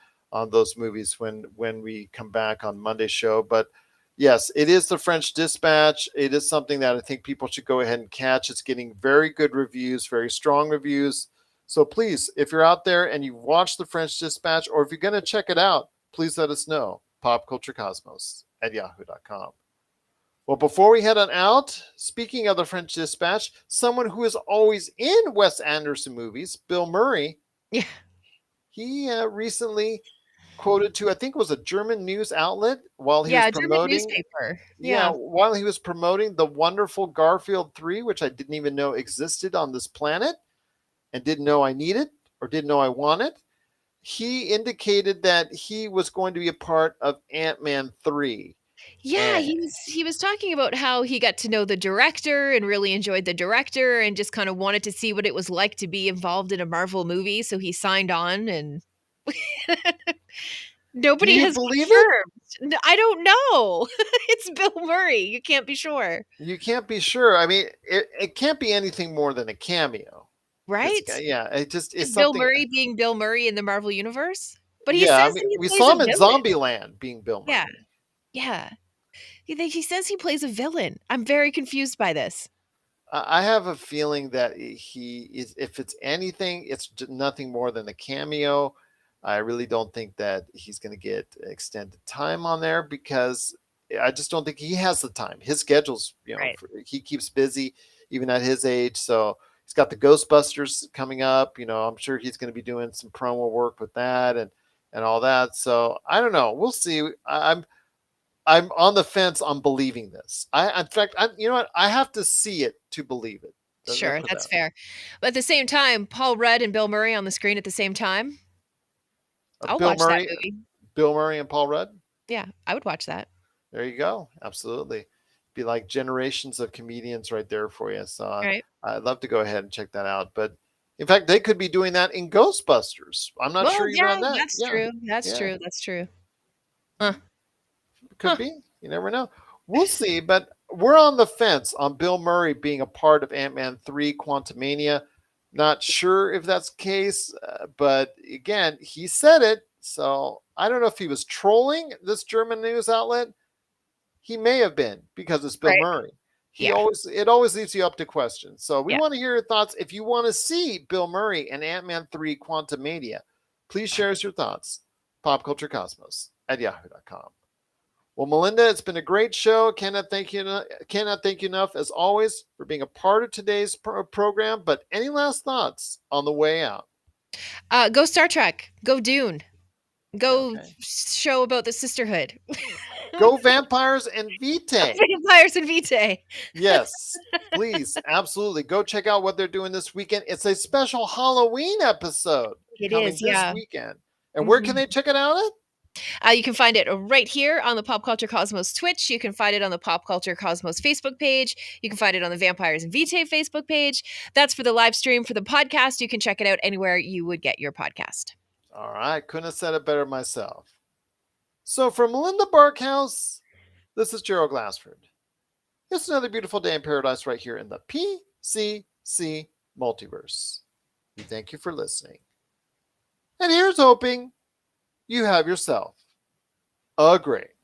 those movies when we come back on Monday's show. But yes, it is The French Dispatch. It is something that I think people should go ahead and catch. It's getting very good reviews, very strong reviews. So please, if you're out there and you've watched The French Dispatch, or if you're going to check it out, please let us know. popculturecosmos@yahoo.com. Well, before we head on out, speaking of The French Dispatch, someone who is always in Wes Anderson movies, Bill Murray, Yeah. he recently quoted to, I think it was a German news outlet while he was Yeah, German promoting, newspaper. yeah, Yeah. while he was promoting the wonderful Garfield 3, which I didn't even know existed on this planet and didn't know I needed or didn't know I wanted. He indicated that he was going to be a part of Ant-Man 3. Yeah, And he was talking about how he got to know the director and really enjoyed the director and just kind of wanted to see what it was like to be involved in a Marvel movie, so he signed on and do nobody you has believe it? confirmed. I don't know. It's Bill Murray. You can't be sure, You can't be sure. I mean, it can't be anything more than a cameo. It's right? yeah, it just is Is Bill something. Murray being Bill Murray in the Marvel universe? But he Yeah, I says mean, that he we plays saw a him in villain. Zombieland being Bill Yeah, Murray. yeah. He says he plays a villain. I'm very confused by this. I have a feeling that he is. If it's anything, it's nothing more than a cameo. I really don't think that he's going to get extended time on there because I just don't think he has the time. His schedule's, Right. he keeps busy even at his age. So he's got the Ghostbusters coming up. I'm sure he's going to be doing some promo work with that and all that. So I don't know. We'll see. I'm on the fence on believing this. In fact, you know what? I have to see it to believe it. Let's Sure, put that's that. fair. But at the same time, Paul Rudd and Bill Murray on the screen at the same time, I'll Bill watch that Murray, movie. Bill Murray and Paul Rudd. Yeah, I would watch that. There you go. Absolutely. Be like generations of comedians right there for you. So Right. I'd love to go ahead and check that out. But in fact, they could be doing that in Ghostbusters. I'm not Well, sure even yeah, on that. that's Yeah. true. That's Yeah. true. That's true. Huh. Could Huh. be. You never know. We'll see. But we're on the fence on Bill Murray being a part of Ant-Man 3 Quantumania. Not sure if that's the case, but again, he said it. So I don't know if he was trolling this German news outlet. He may have been because it's Bill Right. Murray. Yeah. It always leaves you up to questions. So we Yeah. want to hear your thoughts. If you want to see Bill Murray and Ant-Man 3 Quantumania, please share us your thoughts. popculturecosmos@yahoo.com. Well, Melinda, it's been a great show. Cannot thank you enough, as always, for being a part of today's program. But any last thoughts on the way out? Go Star Trek. Go Dune. Go Okay. show about the sisterhood. Go Vampires and Vitae. Vampires and Vitae. Yes, please, absolutely. Go check out what they're doing this weekend. It's a special Halloween episode It coming is, this yeah. weekend. And where can they check it out at? You can find it right here on the Pop Culture Cosmos Twitch. You can find it on the Pop Culture Cosmos Facebook page. You can find it on the Vampires and Vitae Facebook page. That's for the live stream. For the podcast, you can check it out anywhere you would get your podcast. All right, couldn't have said it better myself. So for Melinda Barkhouse, this is Gerald Glassford. It's another beautiful day in paradise right here in the PCC Multiverse. We thank you for listening. And here's hoping you have yourself a great